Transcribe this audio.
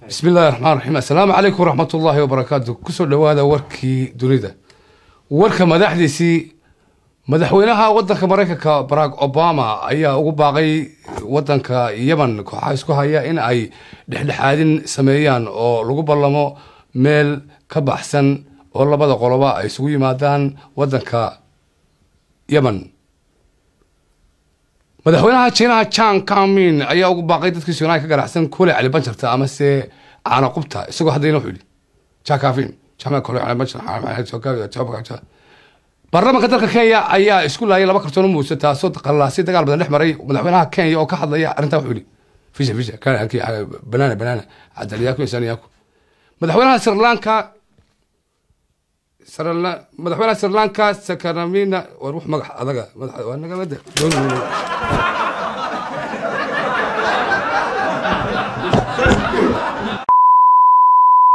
بسم الله الرحمن الرحيم. السلام عليكم ورحمة الله وبركاته. كسر هذا وركي دونيدا ورك مدحديسي مدحوينها ودنك مريكا براك أوباما أيا ugu baaqay wadanka Yemen waxa isku haya in ay dhexdhexaadin sameeyaan oo lagu ballamo meel ka baxsan oo labada qoloba ay isugu yimaadaan wadanka Yemen. madaxweynaha China Chiang Kai-shek ayaa ugu baaqay dadka Soomaaliya ka ganacsan kule cali banjarta ama se caana qubta isagoo hadayna wuxuu yiri Chiang Kai-shek jama kule cali banjarta barnaamijka dalka Kenya ayaa isku laayay laba kartoon muuse taasoo qalaasi dagaal badan dhex maray madaxweynaha Kenya oo ka hadlaya arinta wuxuu yiri fisha kana halkii banana cadaliyaku insaniyaku madaxweynaha Sri Lanka Sakaramina war wax magac adaga madax waa naga mada